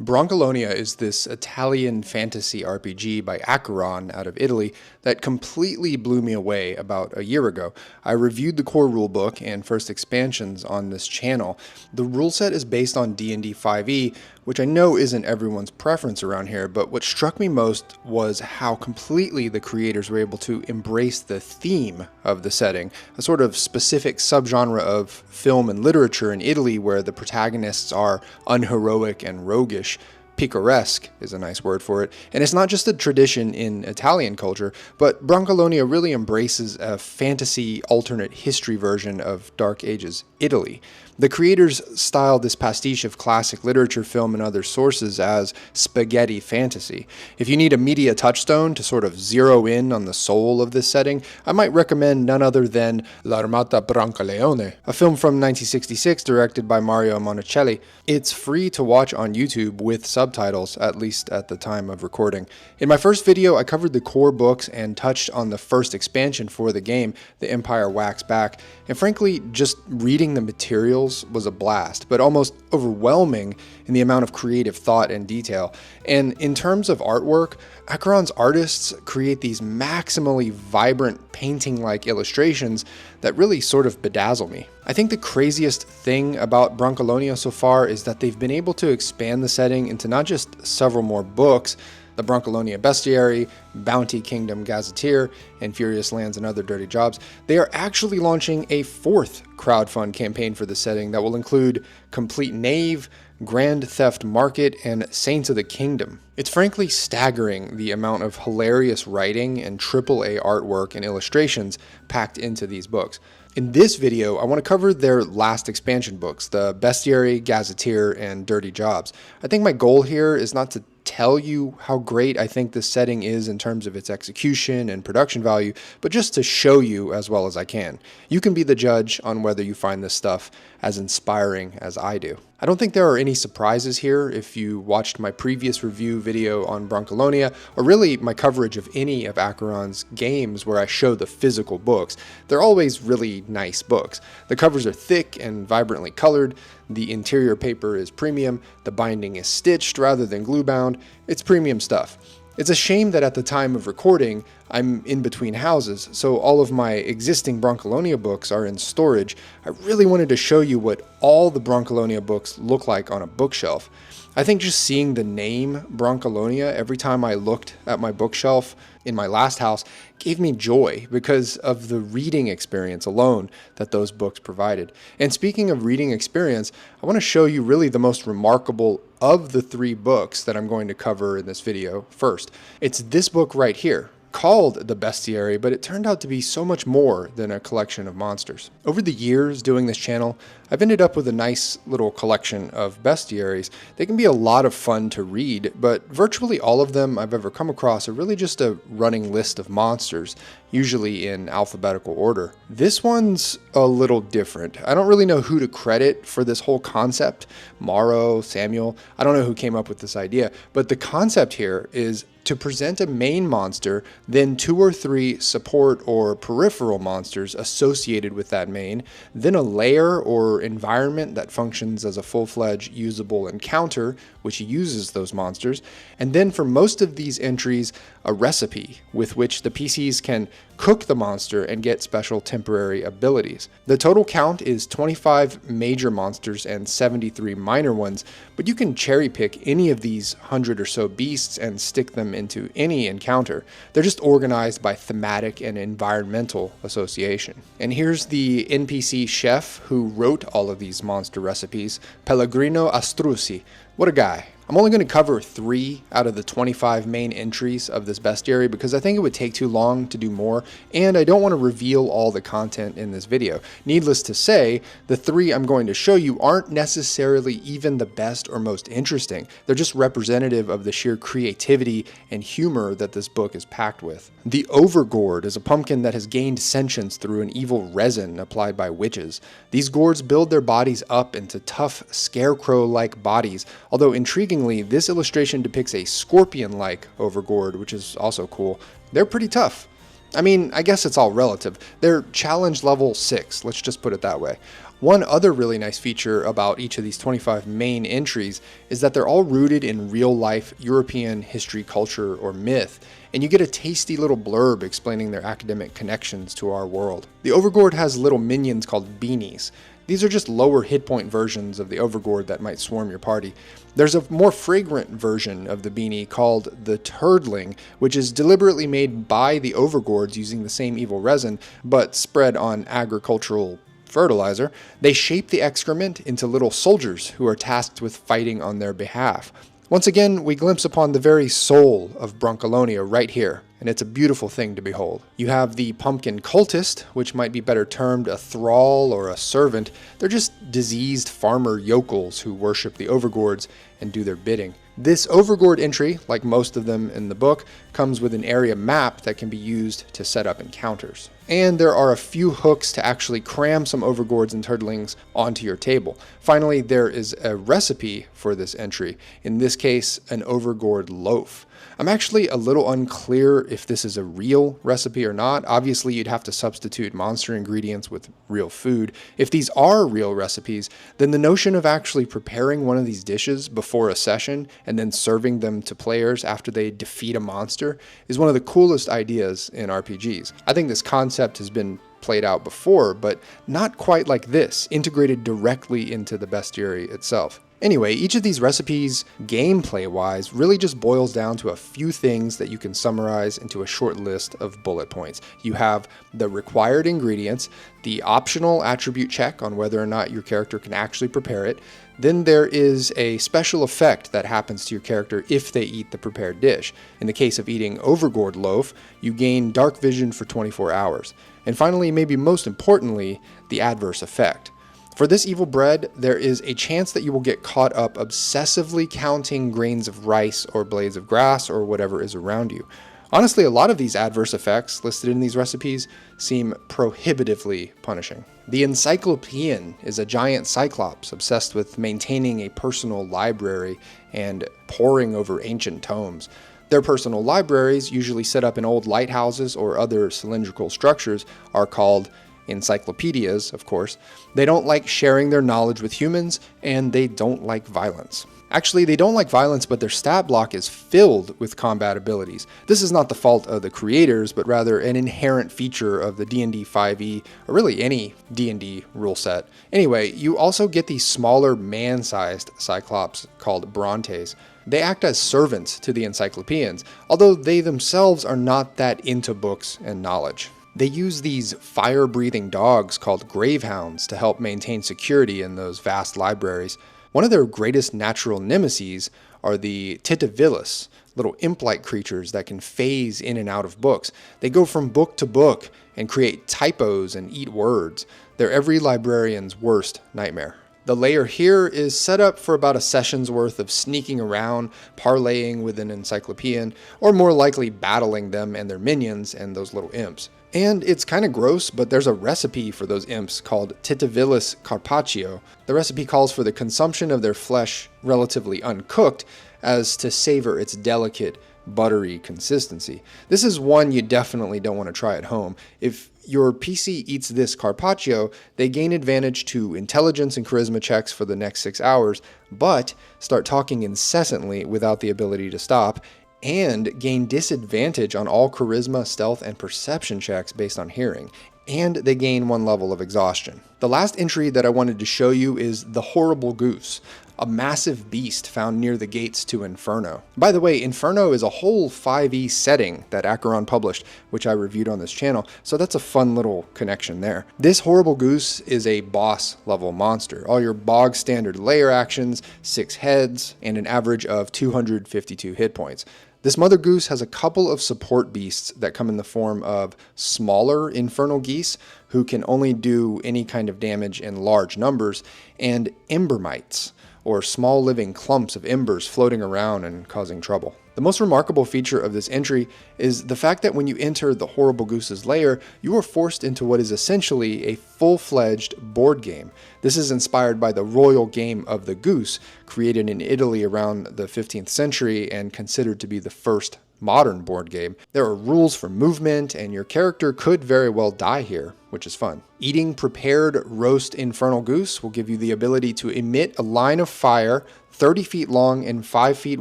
Brancalonia is this Italian fantasy RPG by Acheron out of Italy that completely blew me away about a year ago. I reviewed the core rulebook and first expansions on this channel. The rule set is based on D&D 5e, which I know isn't everyone's preference around here, but what struck me most was how completely the creators were able to embrace the theme of the setting, a sort of specific subgenre of film and literature in Italy where the protagonists are unheroic and roguish. Picaresque is a nice word for it, and it's not just a tradition in Italian culture, but Brancalonia really embraces a fantasy alternate history version of Dark Ages Italy. The creators styled this pastiche of classic literature, film, and other sources as spaghetti fantasy. If you need a media touchstone to sort of zero in on the soul of this setting, I might recommend none other than L'Armata Brancaleone, a film from 1966 directed by Mario Monicelli. It's free to watch on YouTube with subtitles, at least at the time of recording. In my first video, I covered the core books and touched on the first expansion for the game, The Empire Wax Back, and frankly, just reading the materials was a blast, but almost overwhelming in the amount of creative thought and detail. And in terms of artwork, Acheron's artists create these maximally vibrant painting-like illustrations that really sort of bedazzle me. I think the craziest thing about Brancalonia so far is that they've been able to expand the setting into not just several more books, the Brancalonia Bestiary, Bounty Kingdom Gazetteer, and Furious Lands and Other Dirty Jobs. They are actually launching a fourth crowdfund campaign for the setting that will include Complete Knave, Grand Theft Market, and Saints of the Kingdom. It's frankly staggering the amount of hilarious writing and AAA artwork and illustrations packed into these books. In this video, I want to cover their last expansion books, the Bestiary, Gazetteer, and Dirty Jobs. I think my goal here is not to tell you how great I think this setting is in terms of its execution and production value, but just to show you as well as I can. You can be the judge on whether you find this stuff as inspiring as I do. I don't think there are any surprises here if you watched my previous review video on Brancalonia, or really my coverage of any of Acheron's games where I show the physical books. They're always really nice books. The covers are thick and vibrantly colored, the interior paper is premium, the binding is stitched rather than glue bound. It's premium stuff. It's a shame that at the time of recording, I'm in between houses, so all of my existing Brancalonia books are in storage. I really wanted to show you what all the Brancalonia books look like on a bookshelf. I think just seeing the name Brancalonia every time I looked at my bookshelf in my last house gave me joy because of the reading experience alone that those books provided. And speaking of reading experience, I want to show you really the most remarkable of the three books that I'm going to cover in this video first. It's this book right here, called The Bestiary, but it turned out to be so much more than a collection of monsters. Over the years doing this channel, I've ended up with a nice little collection of bestiaries. They can be a lot of fun to read, but virtually all of them I've ever come across are really just a running list of monsters, usually in alphabetical order. This one's a little different. I don't really know who to credit for this whole concept. Morrow, Samuel, I don't know who came up with this idea, but the concept here is to present a main monster, then 2 or 3 support or peripheral monsters associated with that main, then a layer or environment that functions as a full-fledged usable encounter, which uses those monsters, and then for most of these entries, a recipe with which the PCs can cook the monster and get special temporary abilities. The total count is 25 major monsters and 73 minor ones, but you can cherry pick any of these 100 or so beasts and stick them into any encounter. They're just organized by thematic and environmental association. And here's the NPC chef who wrote all of these monster recipes, Pellegrino Astrucci. What a guy. I'm only going to cover 3 out of the 25 main entries of this bestiary because I think it would take too long to do more, and I don't want to reveal all the content in this video. Needless to say, the 3 I'm going to show you aren't necessarily even the best or most interesting. They're just representative of the sheer creativity and humor that this book is packed with. The Overgourd is a pumpkin that has gained sentience through an evil resin applied by witches. These gourds build their bodies up into tough, scarecrow-like bodies, although intriguingly, this illustration depicts a scorpion-like Overgourd, which is also cool. They're pretty tough. I mean, I guess it's all relative. They're challenge level 6, let's just put it that way. One other really nice feature about each of these 25 main entries is that they're all rooted in real-life European history, culture, or myth, and you get a tasty little blurb explaining their academic connections to our world. The Overgord has little minions called beanies. These are just lower hit point versions of the Overgord that might swarm your party. There's a more fragrant version of the beanie called the Turdling, which is deliberately made by the Overgords using the same evil resin, but spread on agricultural fertilizer. They shape the excrement into little soldiers who are tasked with fighting on their behalf. Once again, we glimpse upon the very soul of Brancalonia right here, and it's a beautiful thing to behold. You have the Pumpkin Cultist, which might be better termed a thrall or a servant. They're just diseased farmer yokels who worship the Overgords and do their bidding. This Overgord entry, like most of them in the book, comes with an area map that can be used to set up encounters. And there are a few hooks to actually cram some Overgords and Turdlings onto your table. Finally, there is a recipe for this entry, in this case, an Overgord loaf. I'm actually a little unclear if this is a real recipe or not. Obviously, you'd have to substitute monster ingredients with real food. If these are real recipes, then the notion of actually preparing one of these dishes before a session and then serving them to players after they defeat a monster is one of the coolest ideas in RPGs. I think this concept has been played out before, but not quite like this, integrated directly into the bestiary itself. Anyway, each of these recipes, gameplay-wise, really just boils down to a few things that you can summarize into a short list of bullet points. You have the required ingredients, the optional attribute check on whether or not your character can actually prepare it. Then there is a special effect that happens to your character if they eat the prepared dish. In the case of eating Overgord loaf, you gain dark vision for 24 hours. And finally, maybe most importantly, the adverse effect. For this evil bread, there is a chance that you will get caught up obsessively counting grains of rice or blades of grass or whatever is around you. Honestly, a lot of these adverse effects listed in these recipes seem prohibitively punishing. The Encyclopean is a giant cyclops obsessed with maintaining a personal library and poring over ancient tomes. Their personal libraries, usually set up in old lighthouses or other cylindrical structures, are called encyclopedias, of course. They don't like sharing their knowledge with humans, and they don't like violence. Actually, they don't like violence, but their stat block is filled with combat abilities. This is not the fault of the creators, but rather an inherent feature of the D&D 5e, or really any D&D rule set. Anyway, you also get these smaller man-sized cyclops called Brontes. They act as servants to the Encyclopeans, although they themselves are not that into books and knowledge. They use these fire-breathing dogs called gravehounds to help maintain security in those vast libraries. One of their greatest natural nemeses are the Titavilus, little imp-like creatures that can phase in and out of books. They go from book to book and create typos and eat words. They're every librarian's worst nightmare. The lair here is set up for about a session's worth of sneaking around, parlaying with an encyclopean, or more likely battling them and their minions and those little imps. And it's kind of gross, but there's a recipe for those imps called Titavilus Carpaccio. The recipe calls for the consumption of their flesh relatively uncooked as to savor its delicate, buttery consistency. This is one you definitely don't want to try at home. If your PC eats this Carpaccio, they gain advantage to intelligence and charisma checks for the next 6 hours, but start talking incessantly without the ability to stop, and gain disadvantage on all charisma, stealth, and perception checks based on hearing. And they gain 1 level of exhaustion. The last entry that I wanted to show you is the Horrible Goose, a massive beast found near the gates to Inferno. By the way, Inferno is a whole 5e setting that Acheron published, which I reviewed on this channel, so that's a fun little connection there. This Horrible Goose is a boss level monster. All your bog standard layer actions, 6 heads, and an average of 252 hit points. This Mother Goose has a couple of support beasts that come in the form of smaller infernal geese who can only do any kind of damage in large numbers, and embermites, or small living clumps of embers floating around and causing trouble. The most remarkable feature of this entry is the fact that when you enter the Horrible Goose's lair, you are forced into what is essentially a full-fledged board game. This is inspired by the royal game of the goose, created in Italy around the 15th century and considered to be the first modern board game. There are rules for movement, and your character could very well die here, which is fun. Eating prepared roast infernal goose will give you the ability to emit a line of fire 30 feet long and 5 feet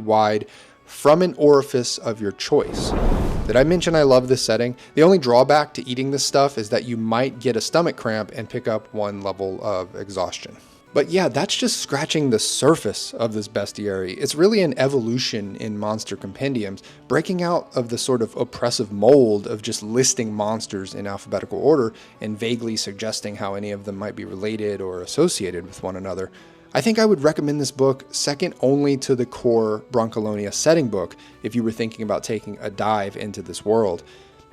wide from an orifice of your choice. Did I mention I love this setting? The only drawback to eating this stuff is that you might get a stomach cramp and pick up 1 level of exhaustion. But yeah, that's just scratching the surface of this bestiary. It's really an evolution in monster compendiums, breaking out of the sort of oppressive mold of just listing monsters in alphabetical order and vaguely suggesting how any of them might be related or associated with one another. I think I would recommend this book second only to the core Brancalonia setting book if you were thinking about taking a dive into this world.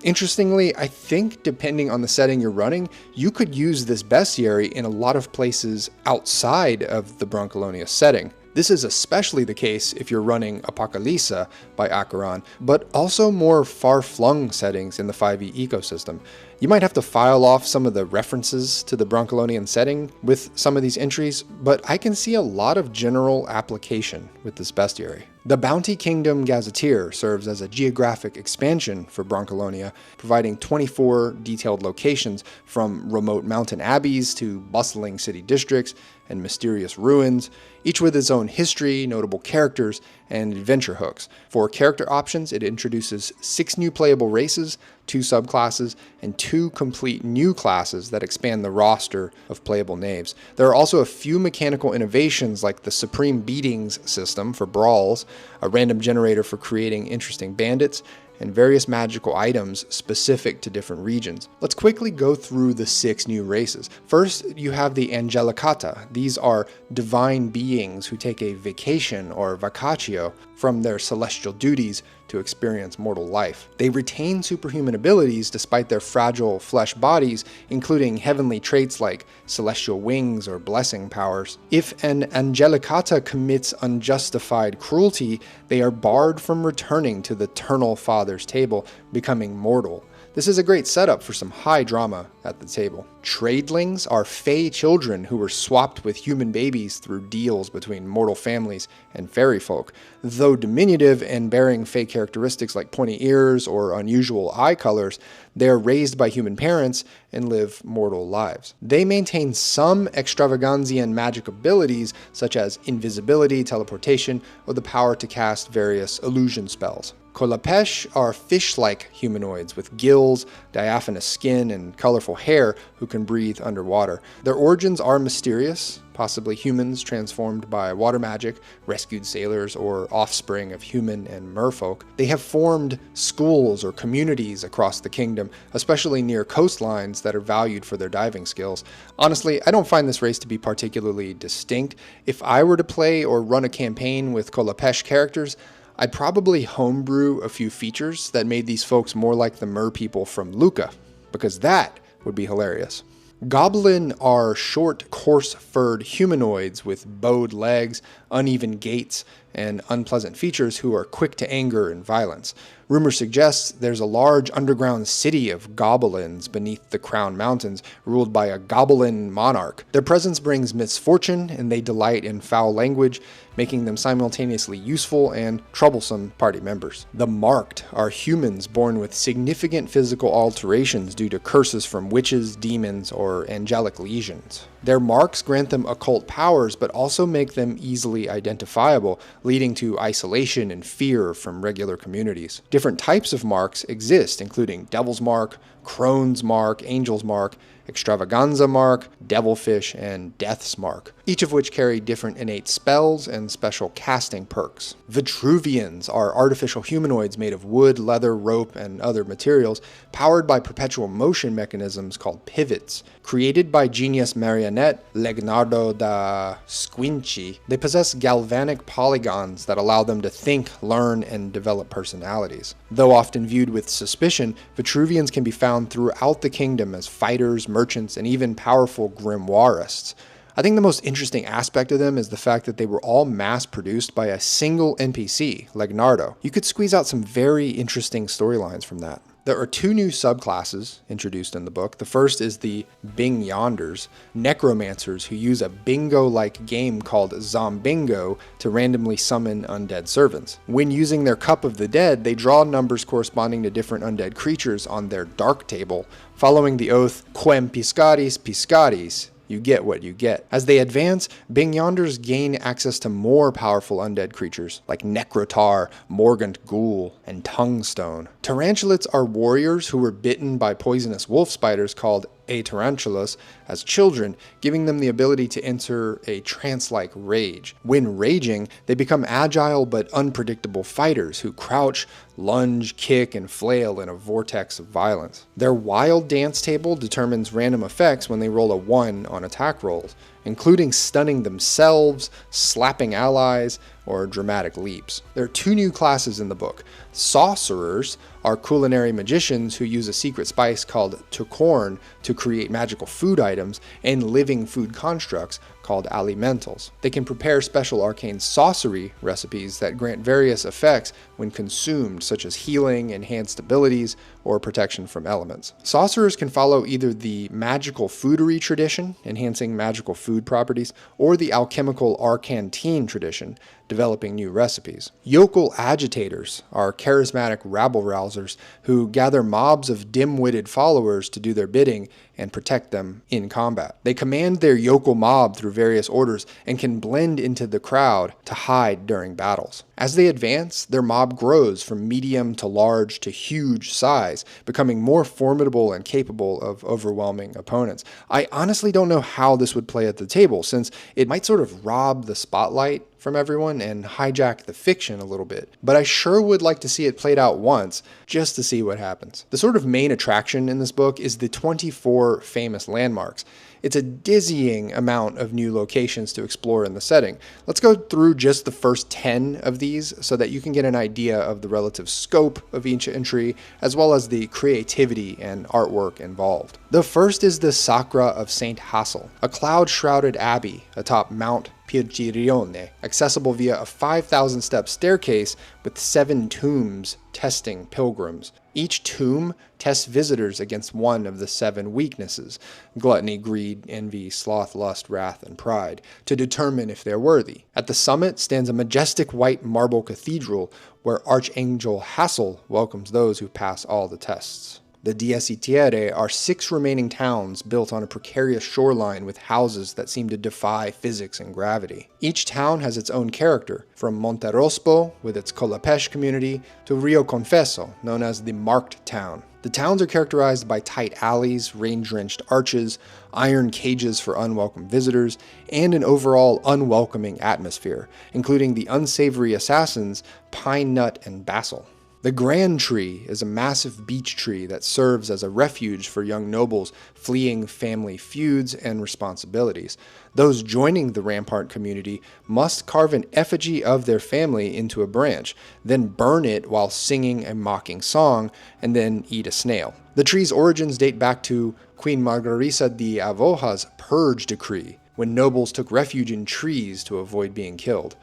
Interestingly, I think depending on the setting you're running, you could use this bestiary in a lot of places outside of the Brancalonia setting. This is especially the case if you're running Apocalypse by Acheron, but also more far-flung settings in the 5e ecosystem. You might have to file off some of the references to the Brancalonian setting with some of these entries, but I can see a lot of general application with this bestiary. The Bounty Kingdom Gazetteer serves as a geographic expansion for Brancalonia, providing 24 detailed locations from remote mountain abbeys to bustling city districts and mysterious ruins, each with its own history, notable characters, and adventure hooks. For character options, it introduces 6 new playable races, 2 subclasses, and 2 complete new classes that expand the roster of playable names. There are also a few mechanical innovations like the Supreme Beatings system for brawls, a random generator for creating interesting bandits, and various magical items specific to different regions. Let's quickly go through the 6 new races. First, you have the Angelicata. These are divine beings who take a vacation or vacatio from their celestial duties to experience mortal life. They retain superhuman abilities despite their fragile flesh bodies, including heavenly traits like celestial wings or blessing powers. If an Angelicata commits unjustified cruelty, they are barred from returning to the Eternal Father's table, becoming mortal. This is a great setup for some high drama at the table. Tradelings are fey children who were swapped with human babies through deals between mortal families and fairy folk. Though diminutive and bearing fey characteristics like pointy ears or unusual eye colors, they are raised by human parents and live mortal lives. They maintain some extravaganzian magic abilities such as invisibility, teleportation, or the power to cast various illusion spells. Kolapesh are fish-like humanoids with gills, diaphanous skin, and colorful hair who can breathe underwater. Their origins are mysterious, possibly humans transformed by water magic, rescued sailors, or offspring of human and merfolk. They have formed schools or communities across the kingdom, especially near coastlines that are valued for their diving skills. Honestly, I don't find this race to be particularly distinct. If I were to play or run a campaign with Kolapesh characters, I'd probably homebrew a few features that made these folks more like the mer people from Luca, because that would be hilarious. Goblin are short, coarse-furred humanoids with bowed legs, uneven gaits, and unpleasant features who are quick to anger and violence. Rumor suggests there's a large underground city of goblins beneath the Crown Mountains, ruled by a goblin monarch. Their presence brings misfortune, and they delight in foul language, making them simultaneously useful and troublesome party members. The Marked are humans born with significant physical alterations due to curses from witches, demons, or angelic legions. Their marks grant them occult powers, but also make them easily identifiable, leading to isolation and fear from regular communities. Different types of marks exist, including Devil's Mark, Crone's Mark, Angel's Mark, Extravaganza Mark, Devilfish, and Death's Mark, each of which carry different innate spells and special casting perks. Vitruvians are artificial humanoids made of wood, leather, rope, and other materials, powered by perpetual motion mechanisms called pivots. Created by genius marionette Leonardo da Squinci, they possess galvanic polygons that allow them to think, learn, and develop personalities. Though often viewed with suspicion, Vitruvians can be found throughout the kingdom as fighters, merchants, and even powerful grimoirists. I think the most interesting aspect of them is the fact that they were all mass-produced by a single NPC, Leonardo. You could squeeze out some very interesting storylines from that. There are two new subclasses introduced in the book. The first is the Bing Yonders, necromancers who use a bingo-like game called Zombingo to randomly summon undead servants. When using their Cup of the Dead, they draw numbers corresponding to different undead creatures on their dark table, following the oath Quem Piscaris Piscaris. You get what you get. As they advance, Bing Yonders gain access to more powerful undead creatures like Necrotar, Morgant Ghoul, and Tonguestone. Tarantulates are warriors who were bitten by poisonous wolf spiders called Atarantulas as children, giving them the ability to enter a trance-like rage. When raging, they become agile but unpredictable fighters who crouch, lunge, kick, and flail in a vortex of violence. Their wild dance table determines random effects when they roll a 1 on attack rolls, including stunning themselves, slapping allies, or dramatic leaps. There are two new classes in the book. Sorcerers are culinary magicians who use a secret spice called Tucorn to create magical food items and living food constructs called alimentals. They can prepare special arcane sorcery recipes that grant various effects when consumed, such as healing, enhanced abilities, or protection from elements. Sorcerers can follow either the magical foodery tradition, enhancing magical food properties, or the alchemical arcantine tradition, developing new recipes. Yokel agitators are charismatic rabble-rousers who gather mobs of dim-witted followers to do their bidding and protect them in combat. They command their yokel mob through various orders and can blend into the crowd to hide during battles. As they advance, their mob grows from medium to large to huge size, becoming more formidable and capable of overwhelming opponents. I honestly don't know how this would play at the table, since it might sort of rob the spotlight from everyone and hijack the fiction a little bit, but I sure would like to see it played out once, just to see what happens. The sort of main attraction in this book is the 24 famous landmarks. It's a dizzying amount of new locations to explore in the setting. Let's go through just the first 10 of these so that you can get an idea of the relative scope of each entry, as well as the creativity and artwork involved. The first is the Sacra of St. Hassel, a cloud-shrouded abbey atop Mount Pirgirione, accessible via a 5,000-step staircase with 7 tombs testing pilgrims. Each tomb tests visitors against one of the 7 weaknesses, gluttony, greed, envy, sloth, lust, wrath, and pride, to determine if they're worthy. At the summit stands a majestic white marble cathedral where Archangel Hassel welcomes those who pass all the tests. The Diecitiere are 6 remaining towns built on a precarious shoreline with houses that seem to defy physics and gravity. Each town has its own character, from Monterospo, with its Colapesh community, to Rio Confesso, known as the Marked Town. The towns are characterized by tight alleys, rain-drenched arches, iron cages for unwelcome visitors, and an overall unwelcoming atmosphere, including the unsavory assassins Pine Nut and Basil. The Grand Tree is a massive beech tree that serves as a refuge for young nobles fleeing family feuds and responsibilities. Those joining the Rampart community must carve an effigy of their family into a branch, then burn it while singing a mocking song, and then eat a snail. The tree's origins date back to Queen Margarisa de Avoha's Purge Decree, when nobles took refuge in trees to avoid being killed.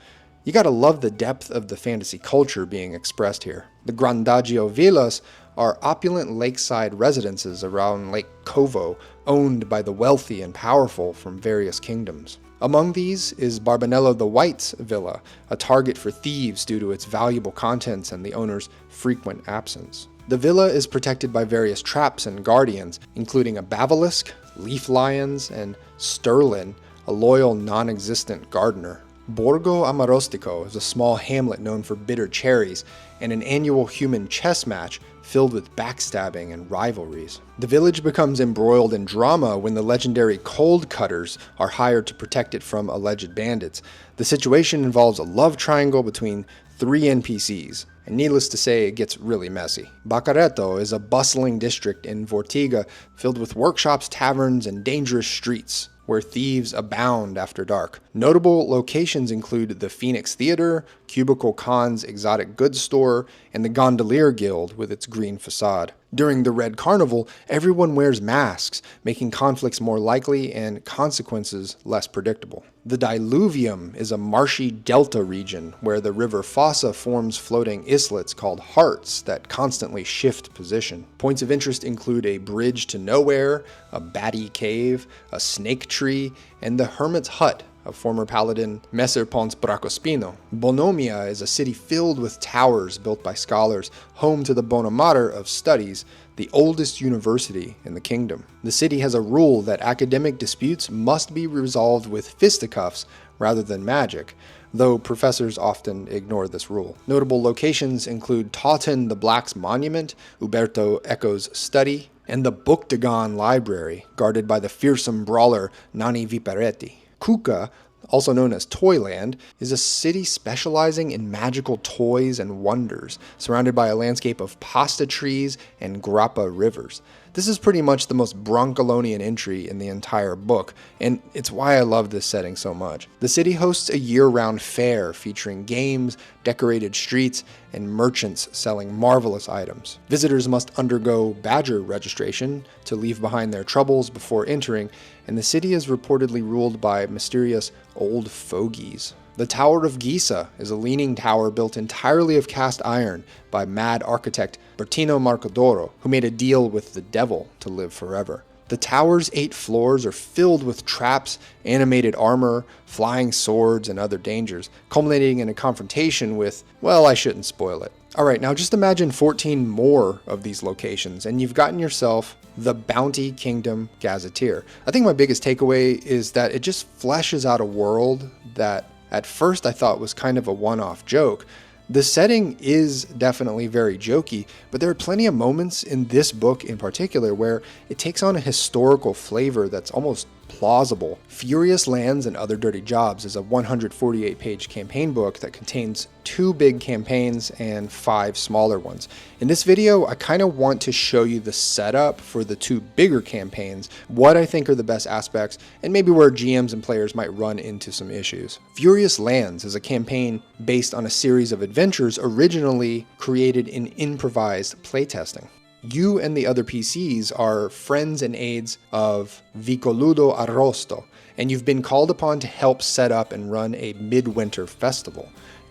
You gotta love the depth of the fantasy culture being expressed here. The Grandagio Villas are opulent lakeside residences around Lake Como, owned by the wealthy and powerful from various kingdoms. Among these is Barbanello the White's villa, a target for thieves due to its valuable contents and the owner's frequent absence. The villa is protected by various traps and guardians, including a bavilisk, leaf lions, and Sterlin, a loyal non-existent gardener. Borgo Amarostico is a small hamlet known for bitter cherries and an annual human chess match filled with backstabbing and rivalries. The village becomes embroiled in drama when the legendary Cold Cutters are hired to protect it from alleged bandits. The situation involves a love triangle between 3 NPCs, and needless to say, it gets really messy. Bacareto is a bustling district in Vortiga filled with workshops, taverns, and dangerous streets, where thieves abound after dark. Notable locations include the Phoenix Theater, Cubicle Khan's exotic goods store, and the Gondolier Guild with its green facade. During the Red Carnival, everyone wears masks, making conflicts more likely and consequences less predictable. The Diluvium is a marshy delta region where the river Fossa forms floating islets called hearts that constantly shift position. Points of interest include a bridge to nowhere, a batty cave, a snake tree, and the hermit's hut of former paladin Messer Pons Bracospino. Bonomia is a city filled with towers built by scholars, home to the Bona Mater of Studies, the oldest university in the kingdom. The city has a rule that academic disputes must be resolved with fisticuffs rather than magic, though professors often ignore this rule. Notable locations include Taunton the Black's Monument, Uberto Eco's study, and the Bookdagon Library, guarded by the fearsome brawler Nani Viperetti. Cuca, also known as Toyland, is a city specializing in magical toys and wonders, surrounded by a landscape of pasta trees and grappa rivers. This is pretty much the most Brancalonian entry in the entire book, and it's why I love this setting so much. The city hosts a year-round fair featuring games, decorated streets, and merchants selling marvelous items. Visitors must undergo badger registration to leave behind their troubles before entering, and the city is reportedly ruled by mysterious old fogies. The Tower of Gisa is a leaning tower built entirely of cast iron by mad architect Bertino Marcodoro, who made a deal with the devil to live forever. The tower's 8 floors are filled with traps, animated armor, flying swords, and other dangers, culminating in a confrontation with, well, I shouldn't spoil it. Alright, now just imagine 14 more of these locations, and you've gotten yourself the Bounty Kingdom Gazetteer. I think my biggest takeaway is that it just fleshes out a world that at first I thought was kind of a one-off joke. The setting is definitely very jokey, but there are plenty of moments in this book in particular where it takes on a historical flavor that's almost plausible. Furious Lands and Other Dirty Jobs is a 148-page campaign book that contains 2 big campaigns and 5 smaller ones. In this video, I kind of want to show you the setup for the 2 bigger campaigns, what I think are the best aspects, and maybe where GMs and players might run into some issues. Furious Lands is a campaign based on a series of adventures originally created in improvised playtesting. You and the other PCs are friends and aides of Vicoludo Arrosto, and you've been called upon to help set up and run a midwinter festival.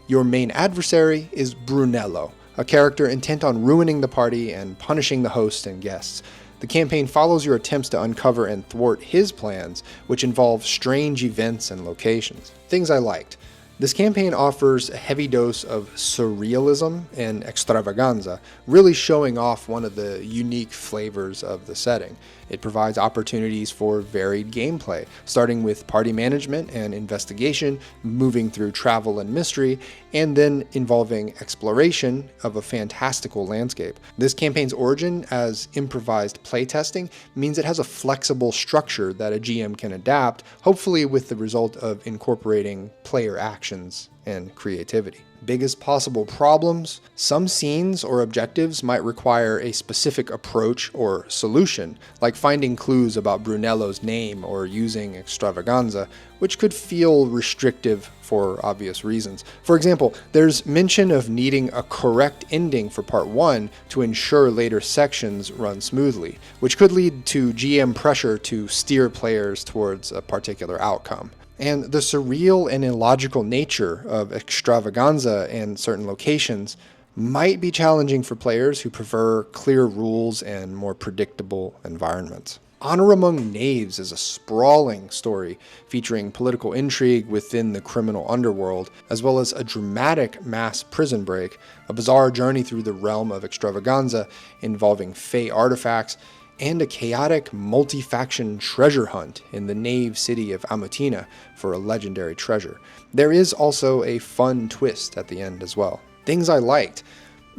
Your main adversary is Brunello, a character intent on ruining the party and punishing the host and guests. The campaign follows your attempts to uncover and thwart his plans, which involve strange events and locations. Things I liked. This campaign offers a heavy dose of surrealism and extravaganza, really showing off one of the unique flavors of the setting. It provides opportunities for varied gameplay, starting with party management and investigation, moving through travel and mystery, and then involving exploration of a fantastical landscape. This campaign's origin as improvised playtesting means it has a flexible structure that a GM can adapt, hopefully with the result of incorporating player actions and creativity. Biggest possible problems: some scenes or objectives might require a specific approach or solution, like finding clues about Brunello's name or using extravaganza, which could feel restrictive for obvious reasons. For example, there's mention of needing a correct ending for part 1 to ensure later sections run smoothly, which could lead to GM pressure to steer players towards a particular outcome. And the surreal and illogical nature of extravaganza in certain locations might be challenging for players who prefer clear rules and more predictable environments. Honor Among Knaves is a sprawling story featuring political intrigue within the criminal underworld, as well as a dramatic mass prison break, a bizarre journey through the realm of extravaganza involving fey artifacts, and a chaotic multi-faction treasure hunt in the Knave city of Amutina for a legendary treasure. There is also a fun twist at the end as well. Things I liked: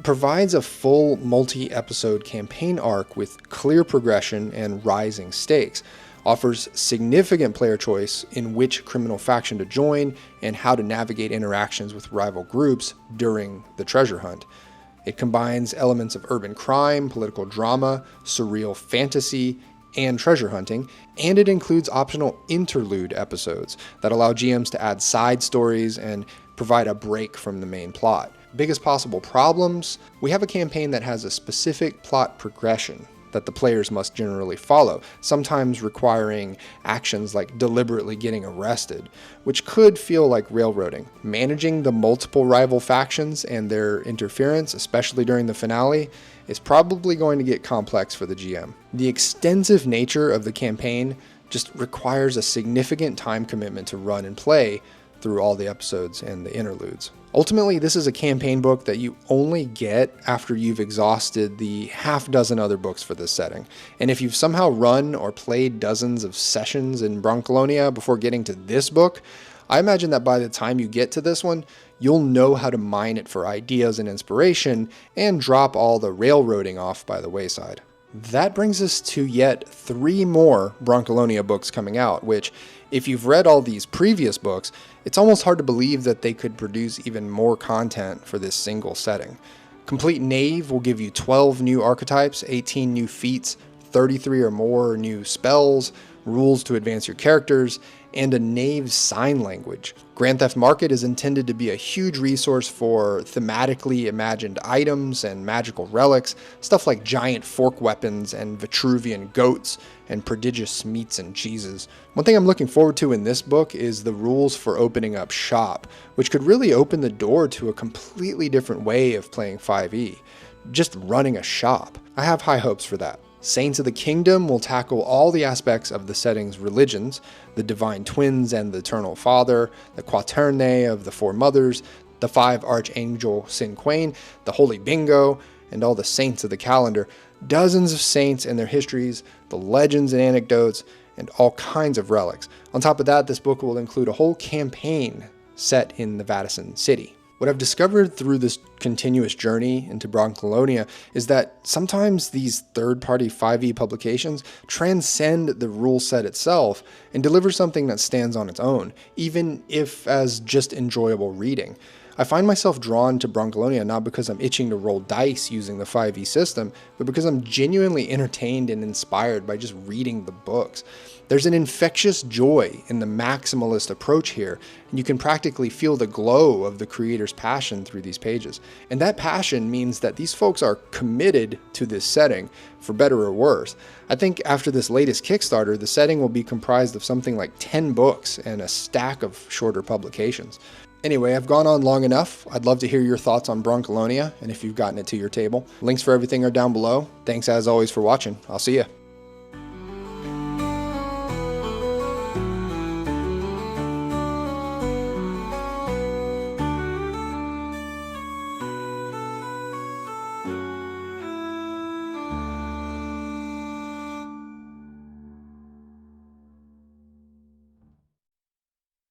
provides a full multi-episode campaign arc with clear progression and rising stakes, offers significant player choice in which criminal faction to join and how to navigate interactions with rival groups during the treasure hunt. It combines elements of urban crime, political drama, surreal fantasy, and treasure hunting, and it includes optional interlude episodes that allow GMs to add side stories and provide a break from the main plot. Biggest possible problems? We have a campaign that has a specific plot progression that the players must generally follow, sometimes requiring actions like deliberately getting arrested, which could feel like railroading. Managing the multiple rival factions and their interference, especially during the finale, is probably going to get complex for the GM. The extensive nature of the campaign just requires a significant time commitment to run and play through all the episodes and the interludes. Ultimately, this is a campaign book that you only get after you've exhausted the half dozen other books for this setting. And if you've somehow run or played dozens of sessions in Brancalonia before getting to this book, I imagine that by the time you get to this one, you'll know how to mine it for ideas and inspiration and drop all the railroading off by the wayside. That brings us to yet 3 more Brancalonia books coming out, which, if you've read all these previous books, it's almost hard to believe that they could produce even more content for this single setting. Complete Knave will give you 12 new archetypes, 18 new feats, 33 or more new spells, rules to advance your characters, and a Knave sign language. Grand Theft Market is intended to be a huge resource for thematically imagined items and magical relics, stuff like giant fork weapons and Vitruvian goats and prodigious meats and cheeses. One thing I'm looking forward to in this book is the rules for opening up shop, which could really open the door to a completely different way of playing 5e, just running a shop. I have high hopes for that. Saints of the Kingdom will tackle all the aspects of the setting's religions, the Divine Twins and the Eternal Father, the Quaternae of the Four Mothers, the 5 Archangel Cinquain, the Holy Bingo, and all the saints of the calendar, dozens of saints and their histories, the legends and anecdotes, and all kinds of relics. On top of that, this book will include a whole campaign set in the Vatican City. What I've discovered through this continuous journey into Brancalonia is that sometimes these third-party 5e publications transcend the rule set itself and deliver something that stands on its own, even if as just enjoyable reading. I find myself drawn to Brancalonia not because I'm itching to roll dice using the 5e system, but because I'm genuinely entertained and inspired by just reading the books. There's an infectious joy in the maximalist approach here, and you can practically feel the glow of the creator's passion through these pages. And that passion means that these folks are committed to this setting, for better or worse. I think after this latest Kickstarter, the setting will be comprised of something like 10 books and a stack of shorter publications. Anyway, I've gone on long enough. I'd love to hear your thoughts on Brancalonia and if you've gotten it to your table. Links for everything are down below. Thanks as always for watching. I'll see ya.